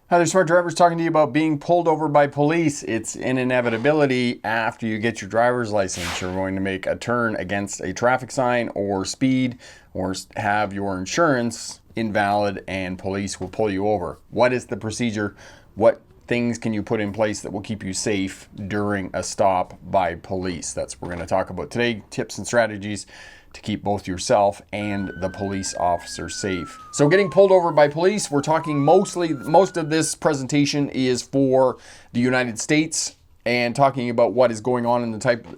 Hi there, Smart Drivers, talking to you about being pulled over by police. It's an inevitability after you get your driver's license. You're going to make a turn against a traffic sign or speed or have your insurance invalid and police will pull you over. What is the procedure? What things can you put in place that will keep you safe during a stop by police? That's what we're going to talk about today. Tips and strategies to keep both yourself and the police officer safe. So getting pulled over by police, we're talking most of this presentation is for the United States and talking about what is going on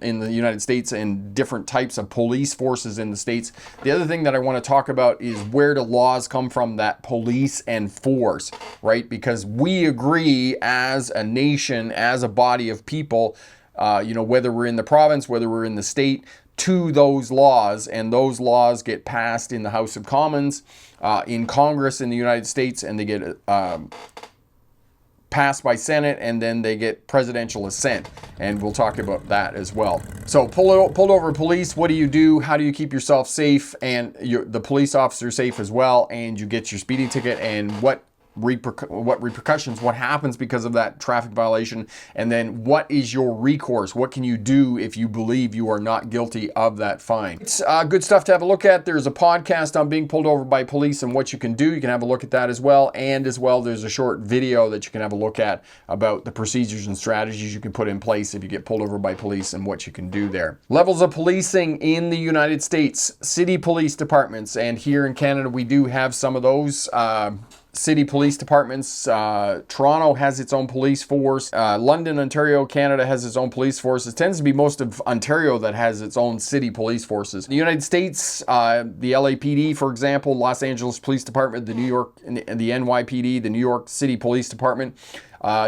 in the United States and different types of police forces in the States. The other thing that I want to talk about is where do laws come from that police enforce, right? Because we agree as a nation, as a body of people, whether we're in the province, whether we're in the state, to those laws, and those laws get passed in the House of Commons, in Congress in the United States, and they get passed by Senate, and then they get presidential assent, and we'll talk about that as well. So pulled over police, what do you do? How do you keep yourself safe and the police officer safe as well, and you get your speeding ticket, and what repercussions, what happens because of that traffic violation, and then what is your recourse? What can you do if you believe you are not guilty of that fine? It's good stuff to have a look at. There's a podcast on being pulled over by police and what you can do. You can have a look at that as well. And as well, there's a short video that you can have a look at about the procedures and strategies you can put in place if you get pulled over by police and what you can do there. Levels of policing in the United States, city police departments, and here in Canada, we do have some of those. City police departments. Toronto has its own police force. London, Ontario, Canada has its own police force. It tends to be most of Ontario that has its own city police forces. The United States, the LAPD, for example, Los Angeles Police Department, the NYPD, the New York City Police Department,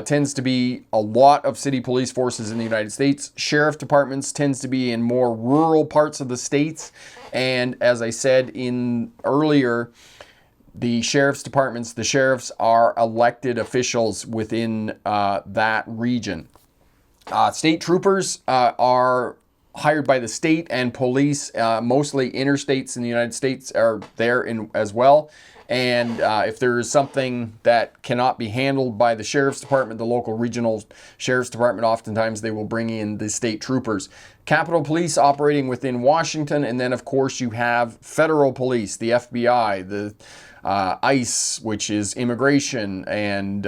tends to be a lot of city police forces in the United States. Sheriff departments tends to be in more rural parts of the states. And as I said earlier, the sheriff's departments, the sheriffs are elected officials within that region. State troopers are hired by the state, and police, mostly interstates in the United States, are there as well. And if there is something that cannot be handled by the sheriff's department, the local regional sheriff's department, oftentimes they will bring in the state troopers. Capitol Police operating within Washington, and then of course you have federal police, the FBI, the ICE, which is immigration, and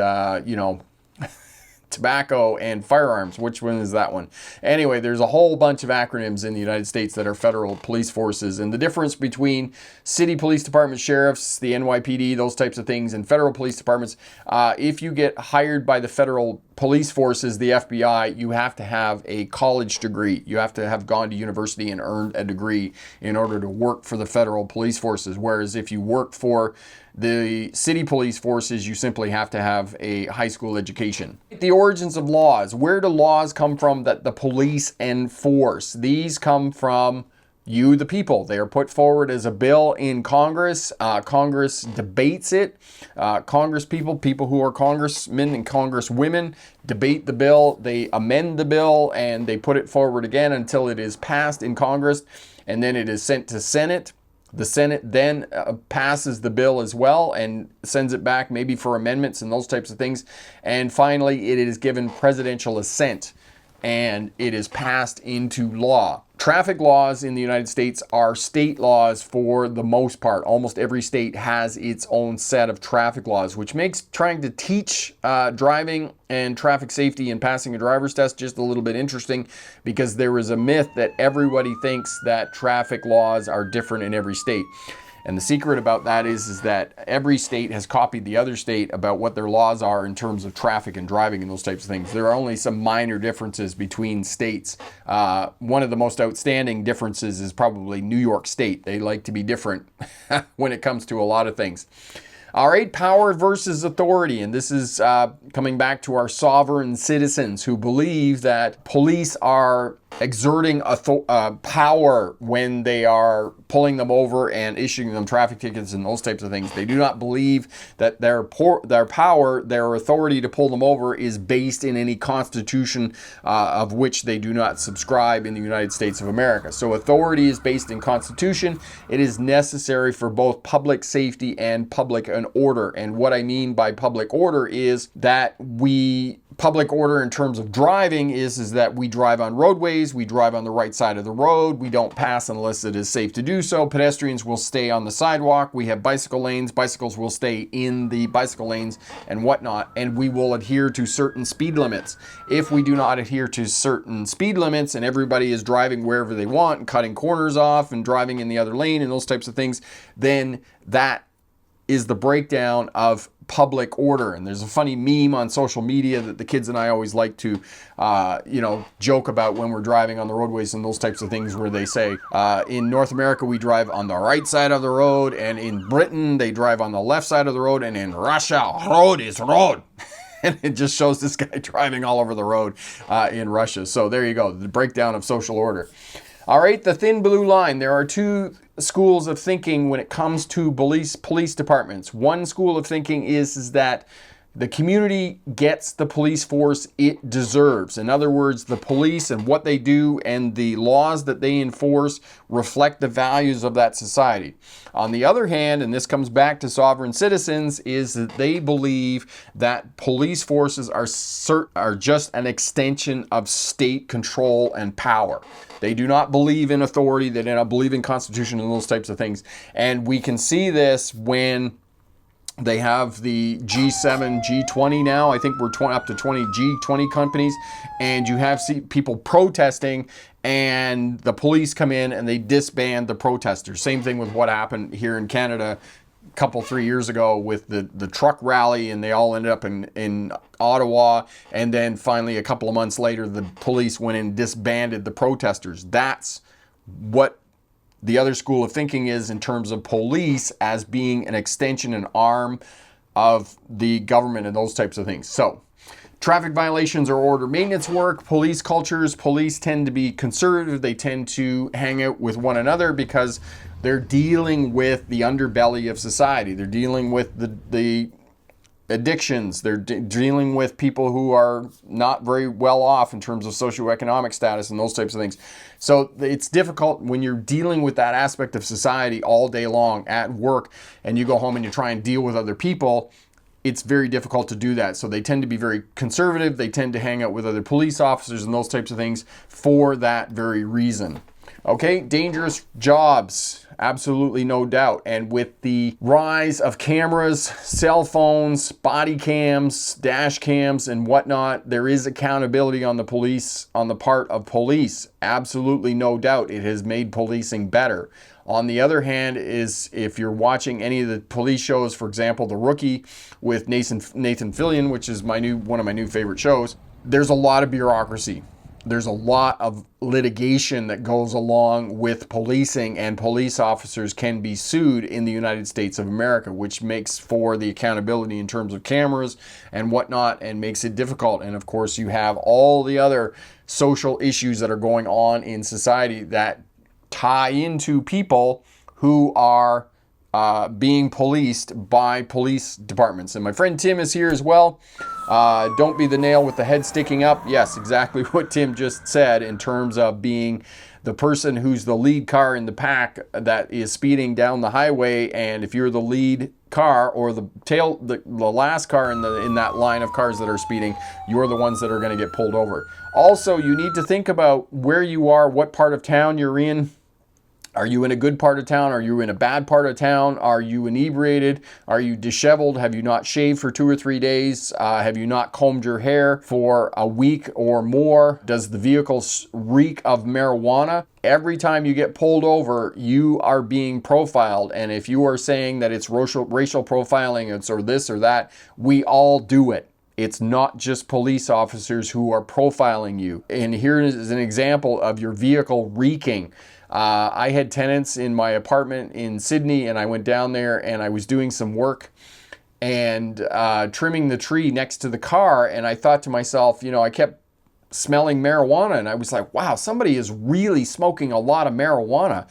tobacco and firearms. Which one is that one? Anyway, there's a whole bunch of acronyms in the United States that are federal police forces. And the difference between city police department, sheriffs, the NYPD, those types of things, and federal police departments, if you get hired by the federal police forces, the FBI, you have to have a college degree. You have to have gone to university and earned a degree in order to work for the federal police forces. Whereas if you work for the city police forces, you simply have to have a high school education. The origins of laws. Where do laws come from that the police enforce? These come from you, the people. They are put forward as a bill in Congress. Congress debates it. People who are congressmen and congresswomen debate the bill. They amend the bill and they put it forward again until it is passed in Congress, and then it is sent to Senate. The Senate then passes the bill as well and sends it back maybe for amendments and those types of things. And finally, it is given presidential assent and it is passed into law. Traffic laws in the United States are state laws for the most part. Almost every state has its own set of traffic laws, which makes trying to teach driving and traffic safety and passing a driver's test just a little bit interesting, because there is a myth that everybody thinks that traffic laws are different in every state. And the secret about that is that every state has copied the other state about what their laws are in terms of traffic and driving and those types of things. There are only some minor differences between states. One of the most outstanding differences is probably New York State. They like to be different when it comes to a lot of things. All right, power versus authority. And this is coming back to our sovereign citizens who believe that police are exerting power when they are pulling them over and issuing them traffic tickets and those types of things. They do not believe that their power, their authority to pull them over is based in any constitution of which they do not subscribe in the United States of America. So authority is based in constitution. It is necessary for both public safety and public order. And what I mean by public order is that public order in terms of driving is that we drive on roadways, we drive on the right side of the road, we don't pass unless it is safe to do so. Pedestrians will stay on the sidewalk. We have bicycle lanes. Bicycles will stay in the bicycle lanes and whatnot, and we will adhere to certain speed limits. If we do not adhere to certain speed limits and everybody is driving wherever they want and cutting corners off and driving in the other lane and those types of things, then that is the breakdown of public order. And there's a funny meme on social media that the kids and I always like to, joke about when we're driving on the roadways and those types of things, where they say, in North America, we drive on the right side of the road, and in Britain, they drive on the left side of the road, and in Russia, road is road. And it just shows this guy driving all over the road in Russia. So there you go, the breakdown of social order. All right, the thin blue line. There are two schools of thinking when it comes to police departments. One school of thinking is that the community gets the police force it deserves. In other words, the police and what they do and the laws that they enforce reflect the values of that society. On the other hand, and this comes back to sovereign citizens, is that they believe that police forces are just an extension of state control and power. They do not believe in authority. They do not believe in constitution and those types of things. And we can see this when they have the G7, G20 now. I think we're up to 20 G20 companies. And you have people protesting, and the police come in and they disband the protesters. Same thing with what happened here in Canada a couple, 3 years ago with the truck rally, and they all ended up in Ottawa. And then finally, a couple of months later, the police went and disbanded the protesters. That's what the other school of thinking is in terms of police as being an extension and arm of the government and those types of things. So traffic violations or order maintenance work, police cultures. Police tend to be conservative. They tend to hang out with one another because they're dealing with the underbelly of society. They're dealing with the addictions. They're dealing with people who are not very well off in terms of socioeconomic status and those types of things. So it's difficult when you're dealing with that aspect of society all day long at work, and you go home and you try and deal with other people. It's very difficult to do that. So they tend to be very conservative. They tend to hang out with other police officers and those types of things for that very reason. Okay, dangerous jobs, absolutely no doubt. And with the rise of cameras, cell phones, body cams, dash cams, and whatnot, there is accountability on the part of police. Absolutely no doubt. It has made policing better. On the other hand, is if you're watching any of the police shows, for example, The Rookie with Nathan Fillion, which is one of my new favorite shows, there's a lot of bureaucracy. There's a lot of litigation that goes along with policing, and police officers can be sued in the United States of America, which makes for the accountability in terms of cameras and whatnot, and makes it difficult. And of course, you have all the other social issues that are going on in society that tie into people who are being policed by police departments. And my friend Tim is here as well. Don't be the nail with the head sticking up. Yes, exactly what Tim just said in terms of being the person who's the lead car in the pack that is speeding down the highway. And if you're the lead car or the last car in that line of cars that are speeding, you're the ones that are going to get pulled over. Also, you need to think about where you are, what part of town you're in. Are you in a good part of town? Are you in a bad part of town? Are you inebriated? Are you disheveled? Have you not shaved for 2 or 3 days? Have you not combed your hair for a week or more? Does the vehicle reek of marijuana? Every time you get pulled over, you are being profiled. And if you are saying that it's racial profiling, it's or this or that, we all do it. It's not just police officers who are profiling you. And here is an example of your vehicle reeking. I had tenants in my apartment in Sydney, and I went down there and I was doing some work and trimming the tree next to the car. And I thought to myself, I kept smelling marijuana. And I was like, wow, somebody is really smoking a lot of marijuana.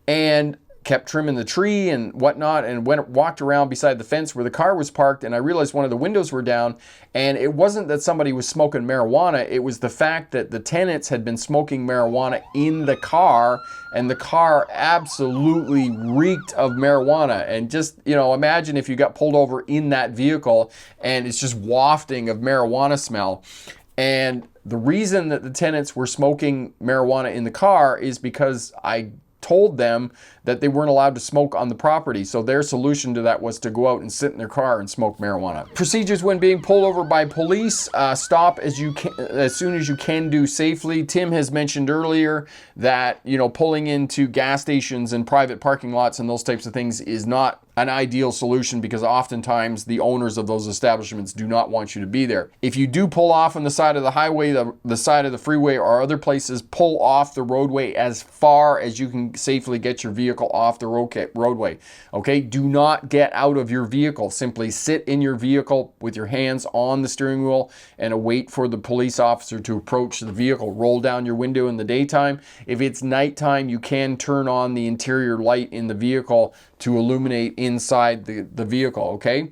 And kept trimming the tree and whatnot, and walked around beside the fence where the car was parked, and I realized one of the windows were down, and it wasn't that somebody was smoking marijuana, it was the fact that the tenants had been smoking marijuana in the car, and the car absolutely reeked of marijuana. And just, you know, imagine if you got pulled over in that vehicle and it's just wafting of marijuana smell. And the reason that the tenants were smoking marijuana in the car is because I told them that they weren't allowed to smoke on the property. So their solution to that was to go out and sit in their car and smoke marijuana. Procedures when being pulled over by police: stop as soon as you can do safely. Tim has mentioned earlier that, you know, pulling into gas stations and private parking lots and those types of things is not an ideal solution, because oftentimes the owners of those establishments do not want you to be there. If you do pull off on the side of the highway, the side of the freeway or other places, pull off the roadway as far as you can safely get your vehicle off the roadway. Okay, do not get out of your vehicle. Simply sit in your vehicle with your hands on the steering wheel and await for the police officer to approach the vehicle. Roll down your window in the daytime. If it's nighttime, you can turn on the interior light in the vehicle to illuminate inside the vehicle. Okay,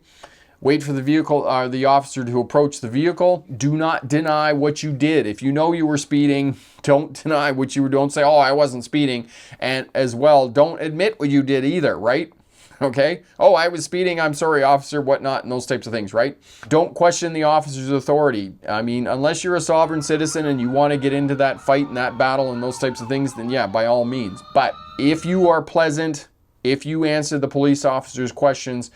wait for the officer to approach the vehicle. Do not deny what you did. If you know you were speeding, don't deny what you were. Don't say, oh, I wasn't speeding. And as well, don't admit what you did either, right? Okay, oh, I was speeding, I'm sorry, officer, whatnot, and those types of things, right? Don't question the officer's authority. I mean, unless you're a sovereign citizen and you want to get into that fight and that battle and those types of things, then yeah, by all means. But if you are pleasant, if you answer the police officer's questions,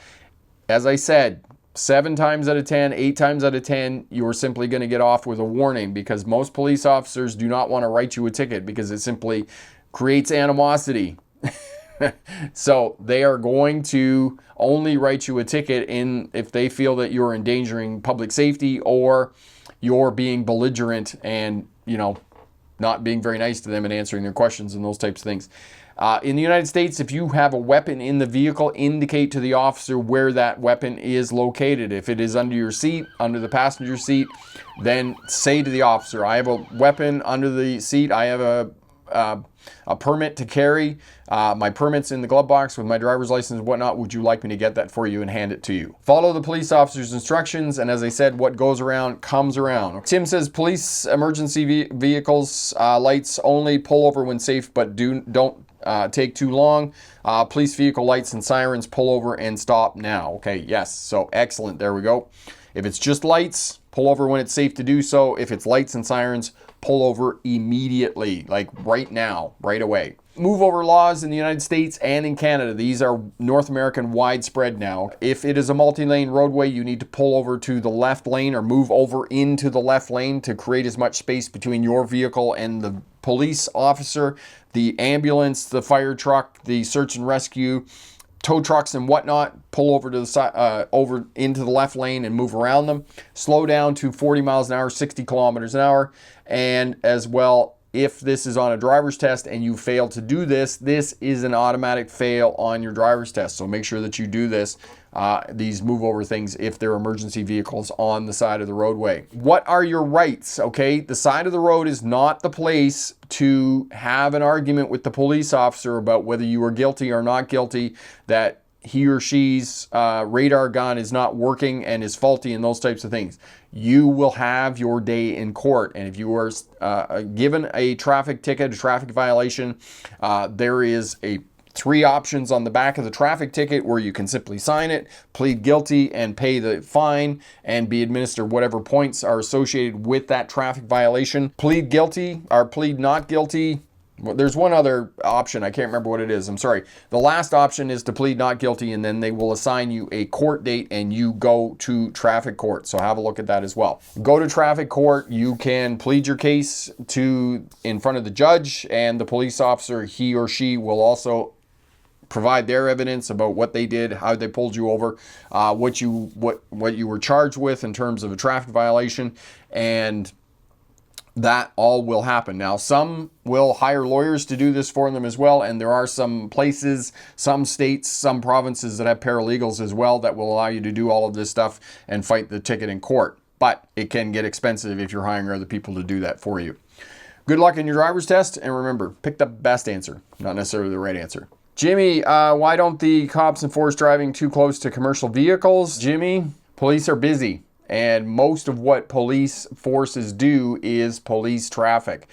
as I said, 7 times out of 10, 8 times out of 10, you're simply going to get off with a warning, because most police officers do not want to write you a ticket because it simply creates animosity. So they are going to only write you a ticket if they feel that you're endangering public safety or you're being belligerent and, you know, not being very nice to them and answering their questions and those types of things. In the United States, if you have a weapon in the vehicle, indicate to the officer where that weapon is located. If it is under your seat, under the passenger seat, then say to the officer, I have a weapon under the seat. I have a permit to carry. My permit's in the glove box with my driver's license and whatnot. Would you like me to get that for you and hand it to you? Follow the police officer's instructions, and as I said, what goes around comes around. Tim says police emergency vehicles lights only, pull over when safe, but don't take too long. Police vehicle lights and sirens, pull over and stop now. Okay, yes, so excellent, there we go. If it's just lights, pull over when it's safe to do so. If it's lights and sirens, pull over immediately, like right now, right away. Move over laws in the United States and in Canada. These are North American widespread now. If it is a multi-lane roadway, you need to pull over to the left lane or move over into the left lane to create as much space between your vehicle and the police officer, the ambulance, the fire truck, the search and rescue, tow trucks and whatnot. Pull over to the side, over into the left lane and move around them. Slow down to 40 miles an hour, 60 kilometers an hour. And as well, if this is on a driver's test and you fail to do this, this is an automatic fail on your driver's test. So make sure that you do this, these move over things, if they're emergency vehicles on the side of the roadway. What are your rights? Okay, the side of the road is not the place to have an argument with the police officer about whether you are guilty or not guilty, that he or she's radar gun is not working and is faulty and those types of things. You will have your day in court. And if you are given a traffic ticket, a traffic violation, there is 3 options on the back of the traffic ticket where you can simply sign it, plead guilty, and pay the fine and be administered whatever points are associated with that traffic violation. Plead guilty or plead not guilty. Well, there's one other option. I can't remember what it is. I'm sorry. The last option is to plead not guilty, and then they will assign you a court date and you go to traffic court. So have a look at that as well. Go to traffic court. You can plead your case in front of the judge, and the police officer, he or she, will also provide their evidence about what they did, how they pulled you over, what you were charged with in terms of a traffic violation, and that all will happen. Now, some will hire lawyers to do this for them as well, and there are some places, some states, some provinces that have paralegals as well that will allow you to do all of this stuff and fight the ticket in court. but it can get expensive if you're hiring other people to do that for you. Good luck in your driver's test, and remember, pick the best answer, not necessarily the right answer. Jimmy, why don't the cops enforce driving too close to commercial vehicles? Jimmy, police are busy, and most of what police forces do is police traffic.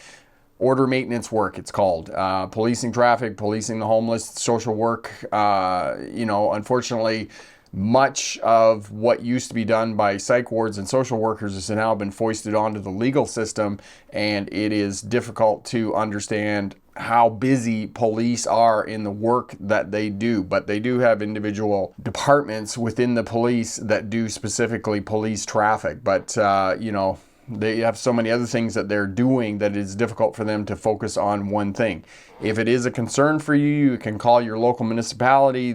Order maintenance work, it's called. Policing traffic, policing the homeless, social work. Unfortunately, much of what used to be done by psych wards and social workers has now been foisted onto the legal system, and it is difficult to understand how busy police are in the work that they do. But they do have individual departments within the police that do specifically police traffic. But, they have so many other things that they're doing that it's difficult for them to focus on one thing. If it is a concern for you, you can call your local municipality.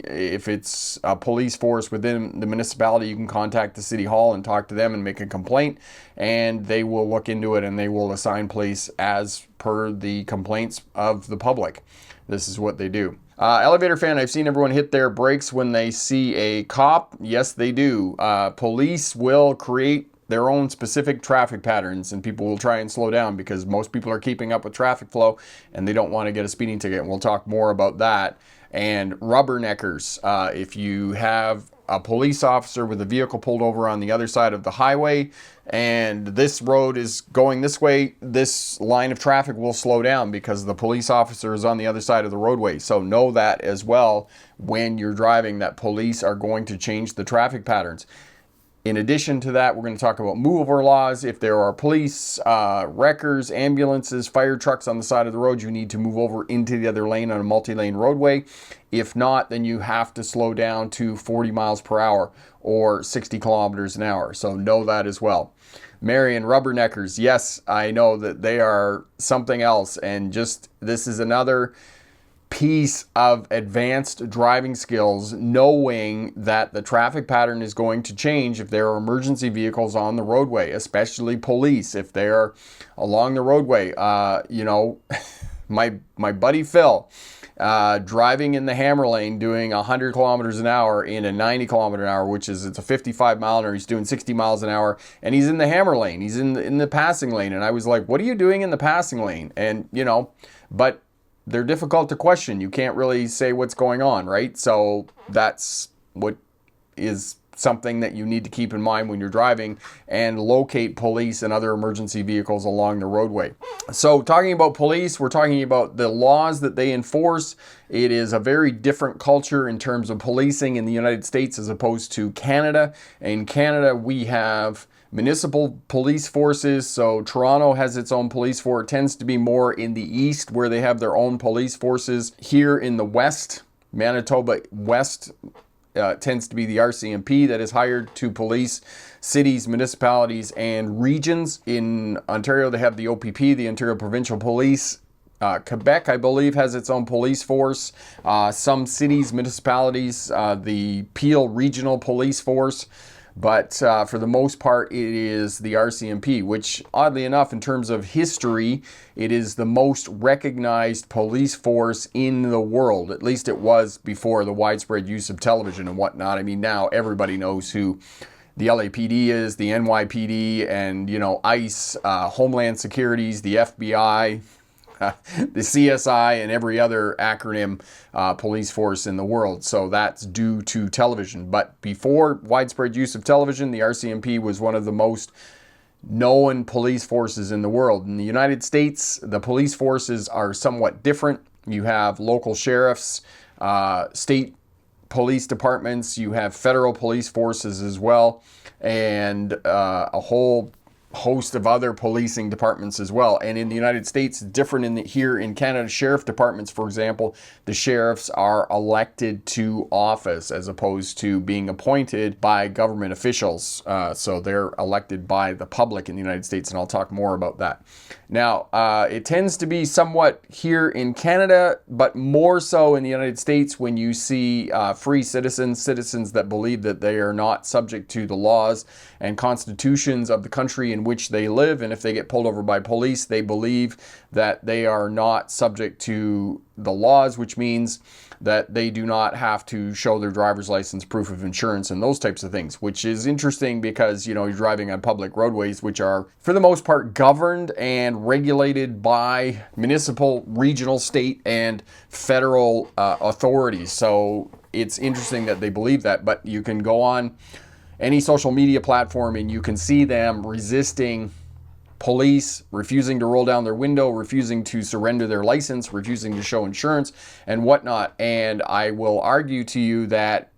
If it's a police force within the municipality, you can contact the city hall and talk to them and make a complaint, and they will look into it and they will assign police as per the complaints of the public. This is what they do. Elevator fan, I've seen everyone hit their brakes when they see a cop. Yes, they do. Police will create their own specific traffic patterns, and people will try and slow down because most people are keeping up with traffic flow and they don't want to get a speeding ticket. And we'll talk more about that. And rubberneckers, if you have a police officer with a vehicle pulled over on the other side of the highway and this road is going this way, this line of traffic will slow down because the police officer is on the other side of the roadway. So know that as well when you're driving, that police are going to change the traffic patterns. In addition to that, we're going to talk about move-over laws. If there are police, wreckers, ambulances, fire trucks on the side of the road, you need to move over into the other lane on a multi-lane roadway. If not, then you have to slow down to 40 miles per hour or 60 kilometers an hour. So know that as well. Marion, rubberneckers. Yes, I know that they are something else. And just this is another piece of advanced driving skills, knowing that the traffic pattern is going to change if there are emergency vehicles on the roadway, especially police. If they're along the roadway, my buddy Phil, driving in the hammer lane, doing 100 kilometers an hour in a 90 kilometer an hour, it's a 55 mile an hour. He's doing 60 miles an hour, and he's in the hammer lane. He's in the passing lane, and I was like, "What are you doing in the passing lane?" And but they're difficult to question. You can't really say what's going on, right? So that's what is something that you need to keep in mind when you're driving, and locate police and other emergency vehicles along the roadway. So talking about police, we're talking about the laws that they enforce. It is a very different culture in terms of policing in the United States as opposed to Canada. In Canada, we have municipal police forces. So Toronto has its own police force. It tends to be more in the east where they have their own police forces. Here in the west, Manitoba West, tends to be the RCMP that is hired to police cities, municipalities, and regions. In Ontario, they have the OPP, the Ontario Provincial Police. Quebec, I believe, has its own police force. Some cities, municipalities, the Peel Regional Police Force. But for the most part, it is the RCMP, which, oddly enough, in terms of history, it is the most recognized police force in the world. At least it was before the widespread use of television and whatnot. I mean, now everybody knows who the LAPD is, the NYPD, and, ICE, Homeland Securities, the FBI, the CSI, and every other acronym police force in the world. So that's due to television. But before widespread use of television, the RCMP was one of the most known police forces in the world. In the United States, the police forces are somewhat different. You have local sheriffs, state police departments, you have federal police forces as well, and a whole host of other policing departments as well. And in the United States, different here in Canada, sheriff departments, for example, the sheriffs are elected to office as opposed to being appointed by government officials. So they're elected by the public in the United States, and I'll talk more about that. Now, it tends to be somewhat here in Canada, but more so in the United States when you see free citizens that believe that they are not subject to the laws and constitutions of the country in which they live. And if they get pulled over by police, they believe that they are not subject to the laws, which means that they do not have to show their driver's license, proof of insurance, and those types of things, which is interesting because, you know, you're driving on public roadways, which are for the most part governed and regulated by municipal, regional, state, and federal authorities. So it's interesting that they believe that, but you can go on any social media platform and you can see them resisting police, refusing to roll down their window, refusing to surrender their license, refusing to show insurance and whatnot. And I will argue to you that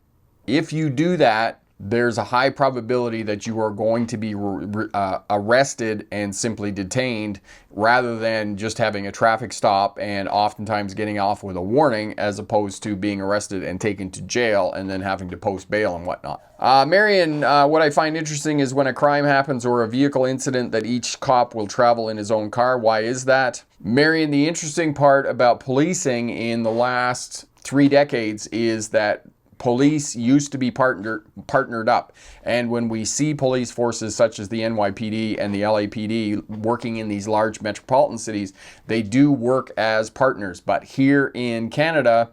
if you do that, there's a high probability that you are going to be arrested and simply detained rather than just having a traffic stop and oftentimes getting off with a warning, as opposed to being arrested and taken to jail and then having to post bail and whatnot. Marion, what I find interesting is when a crime happens or a vehicle incident that each cop will travel in his own car. Why is that? Marion, the interesting part about policing in the last 3 decades is that police used to be partnered up. And when we see police forces such as the NYPD and the LAPD working in these large metropolitan cities, they do work as partners. But here in Canada,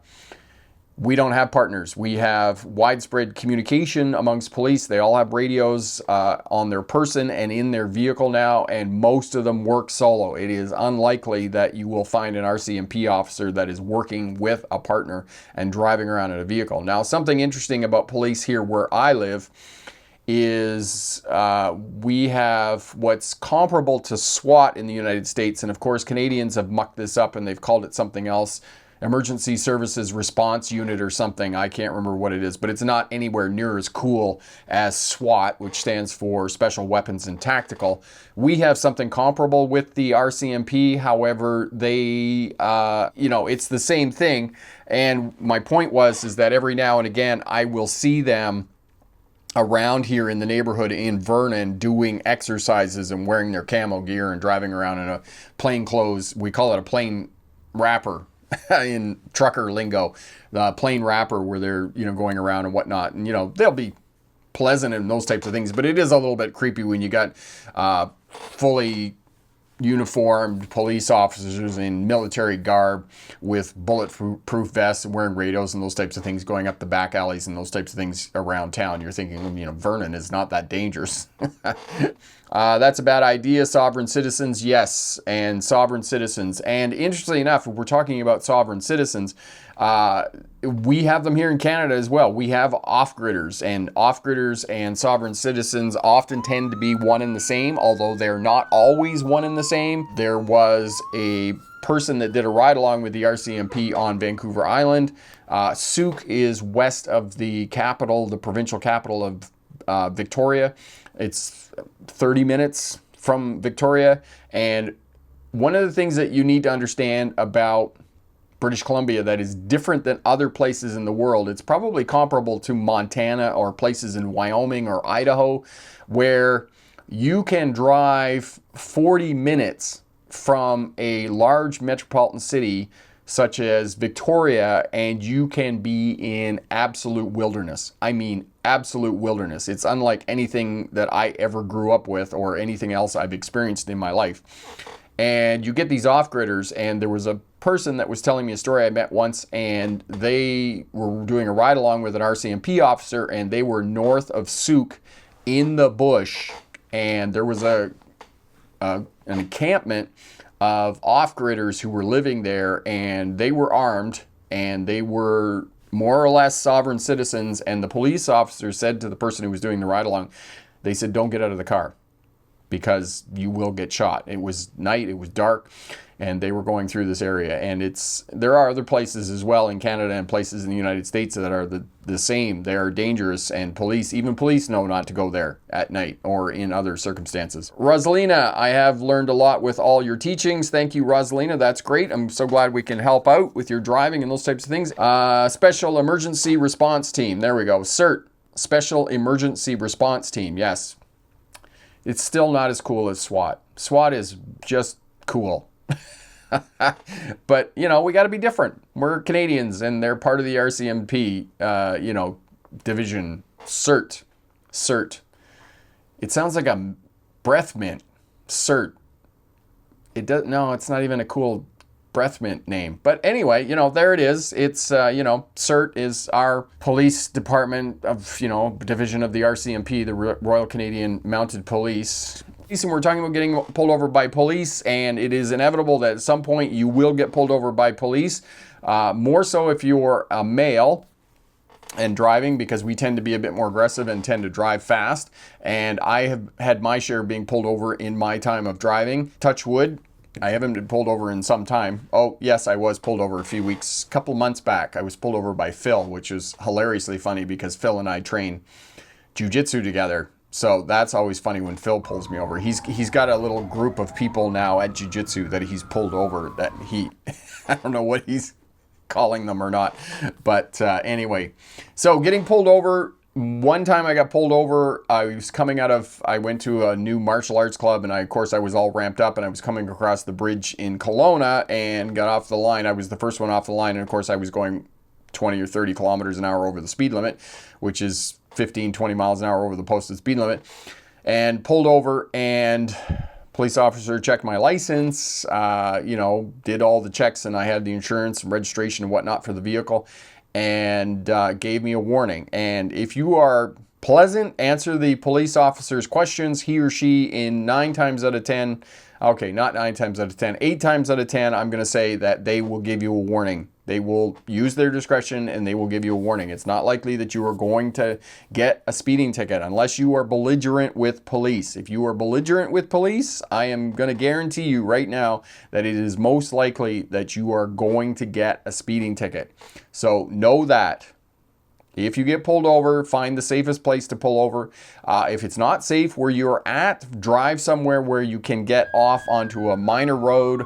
we don't have partners. We have widespread communication amongst police. They all have radios on their person and in their vehicle now, and most of them work solo. It is unlikely that you will find an RCMP officer that is working with a partner and driving around in a vehicle. Now, something interesting about police here where I live is we have what's comparable to SWAT in the United States. And of course, Canadians have mucked this up and they've called it something else. Emergency Services Response Unit or something. I can't remember what it is, but it's not anywhere near as cool as SWAT, which stands for Special Weapons and Tactical. We have something comparable with the RCMP. However, they, it's the same thing. And my point is that every now and again, I will see them around here in the neighborhood in Vernon doing exercises and wearing their camo gear and driving around in a plain clothes. We call it a plain wrapper in trucker lingo, the plain wrapper, where they're, going around and whatnot. And, they'll be pleasant and those types of things, but it is a little bit creepy when you got fully uniformed police officers in military garb with bulletproof vests and wearing radios and those types of things going up the back alleys and those types of things around town. You're thinking, Vernon is not that dangerous. That's a bad idea. Sovereign citizens, yes, and sovereign citizens. And interestingly enough, if we're talking about sovereign citizens, we have them here in Canada as well. We have off-gridders, and sovereign citizens often tend to be one and the same, although they're not always one and the same. There was a person that did a ride-along with the RCMP on Vancouver Island. Souk is west of the capital, the provincial capital of Victoria. It's 30 minutes from Victoria. And one of the things that you need to understand about British Columbia that is different than other places in the world, it's probably comparable to Montana or places in Wyoming or Idaho, where you can drive 40 minutes from a large metropolitan city such as Victoria, and you can be in absolute wilderness. I mean, absolute wilderness. It's unlike anything that I ever grew up with or anything else I've experienced in my life. And you get these off-gridders, and there was a person that was telling me a story I met once, and they were doing a ride-along with an RCMP officer, and they were north of Souk in the bush, and there was an encampment of off-gridders who were living there, and they were armed, and they were more or less sovereign citizens, and the police officer said to the person who was doing the ride-along, they said, "Don't get out of the car, because you will get shot." It was night, it was dark, and they were going through this area. And there are other places as well in Canada and places in the United States that are the same. They are dangerous, and even police know not to go there at night or in other circumstances. Rosalina, I have learned a lot with all your teachings. Thank you, Rosalina. That's great. I'm so glad we can help out with your driving and those types of things. Special Emergency Response Team. There we go. CERT. Special Emergency Response Team. Yes. It's still not as cool as SWAT. SWAT is just cool. But, we got to be different. We're Canadians, and they're part of the RCMP, division. CERT. CERT. It sounds like a breath mint. CERT. No, it's not even a cool breath mint name. But anyway, there it is. It's, CERT is our police department of, division of the RCMP, the Royal Canadian Mounted Police. And we're talking about getting pulled over by police, and it is inevitable that at some point you will get pulled over by police. More so if you're a male and driving, because we tend to be a bit more aggressive and tend to drive fast. And I have had my share of being pulled over in my time of driving. Touch wood, I haven't been pulled over in some time. Oh, yes, I was pulled over a couple months back. I was pulled over by Phil, which is hilariously funny because Phil and I train jiu-jitsu together. So that's always funny when Phil pulls me over. He's got a little group of people now at jiu-jitsu that he's pulled over that I don't know what he's calling them or not. But anyway, so getting pulled over. One time I got pulled over. I went to a new martial arts club, and of course I was all ramped up, and I was coming across the bridge in Kelowna and got off the line. I was the first one off the line, and of course I was going 20 or 30 kilometers an hour over the speed limit, which is 15, 20 miles an hour over the posted speed limit, and pulled over, and police officer checked my license, did all the checks, and I had the insurance and registration and whatnot for the vehicle, and gave me a warning. And if you are pleasant, answer the police officer's questions, he or she in 9 times out of 10, okay, not 9 times out of 10, 8 times out of 10, I'm going to say that they will give you a warning. They will use their discretion and they will give you a warning. It's not likely that you are going to get a speeding ticket unless you are belligerent with police. If you are belligerent with police, I am going to guarantee you right now that it is most likely that you are going to get a speeding ticket. So know that. If you get pulled over, find the safest place to pull over. If it's not safe where you're at, drive somewhere where you can get off onto a minor road,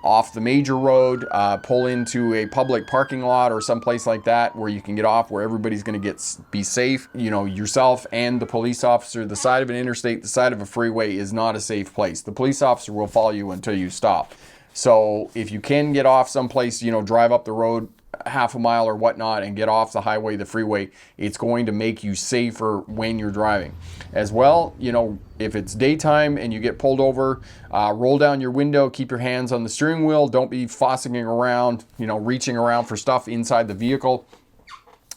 off the major road, pull into a public parking lot or someplace like that where you can get off, where everybody's going to be safe. Yourself and the police officer. The side of an interstate, the side of a freeway is not a safe place. The police officer will follow you until you stop. So if you can get off someplace, drive up the road half a mile or whatnot and get off the highway, the freeway, it's going to make you safer when you're driving. As well, if it's daytime and you get pulled over, roll down your window, keep your hands on the steering wheel, don't be fossicking around, reaching around for stuff inside the vehicle.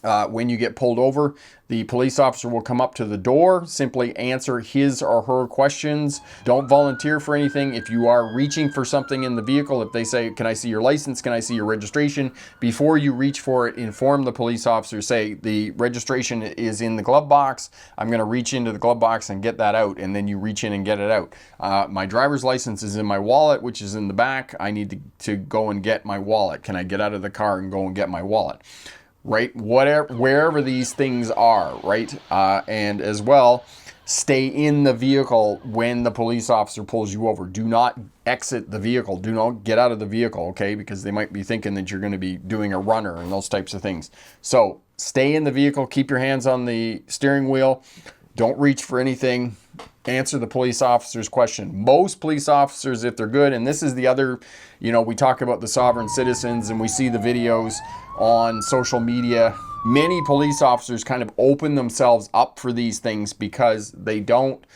When you get pulled over, the police officer will come up to the door, simply answer his or her questions. Don't volunteer for anything. If you are reaching for something in the vehicle, if they say, "Can I see your license? Can I see your registration?" Before you reach for it, inform the police officer, say, "The registration is in the glove box. I'm going to reach into the glove box and get that out." And then you reach in and get it out. "My driver's license is in my wallet, which is in the back. I need to go and get my wallet. Can I get out of the car and go and get my wallet?" Right? Wherever these things are, right? And as well, stay in the vehicle when the police officer pulls you over. Do not exit the vehicle. Do not get out of the vehicle, okay? Because they might be thinking that you're going to be doing a runner and those types of things. So stay in the vehicle. Keep your hands on the steering wheel. Don't reach for anything. Answer the police officer's question. Most police officers, if they're good, and this is the other, we talk about the sovereign citizens and we see the videos on social media. Many police officers kind of open themselves up for these things because they don't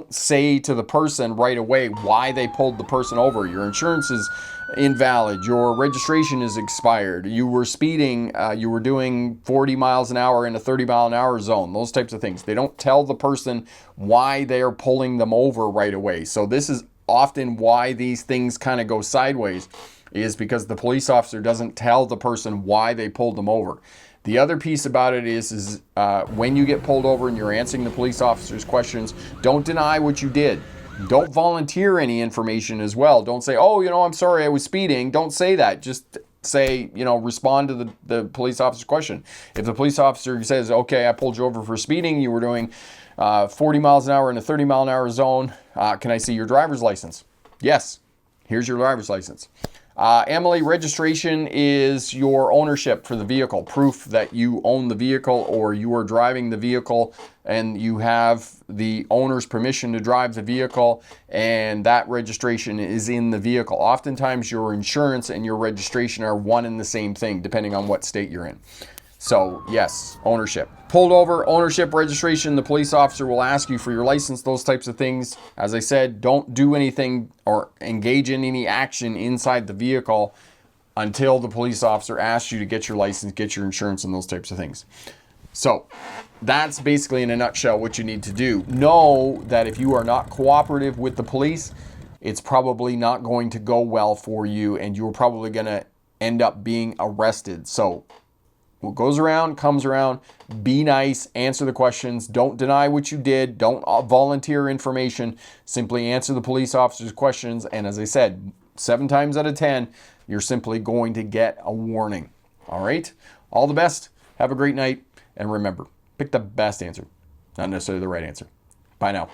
say to the person right away why they pulled the person over. Your insurance is invalid. Your registration is expired. You were speeding. You were doing 40 miles an hour in a 30 mile an hour zone. Those types of things. They don't tell the person why they're pulling them over right away. So this is often why these things kind of go sideways, is because the police officer doesn't tell the person why they pulled them over. The other piece about it is when you get pulled over and you're answering the police officer's questions, don't deny what you did. Don't volunteer any information as well. Don't say, "Oh, I'm sorry, I was speeding." Don't say that. Just say, respond to the police officer's question. If the police officer says, "Okay, I pulled you over for speeding. You were doing 40 miles an hour in a 30 mile an hour zone. Can I see your driver's license?" "Yes, here's your driver's license." Emily, registration is your ownership for the vehicle. Proof that you own the vehicle or you are driving the vehicle and you have the owner's permission to drive the vehicle, and that registration is in the vehicle. Oftentimes your insurance and your registration are one and the same thing depending on what state you're in. So yes, ownership. Pulled over, ownership, registration, the police officer will ask you for your license, those types of things. As I said, don't do anything or engage in any action inside the vehicle until the police officer asks you to get your license, get your insurance, and those types of things. So that's basically in a nutshell what you need to do. Know that if you are not cooperative with the police, it's probably not going to go well for you, and you're probably going to end up being arrested. So what goes around comes around. Be nice, answer the questions, don't deny what you did, don't volunteer information, simply answer the police officer's questions. And as I said, 7 times out of 10, you're simply going to get a warning. All right? All the best. Have a great night. And remember, pick the best answer, not necessarily the right answer. Bye now.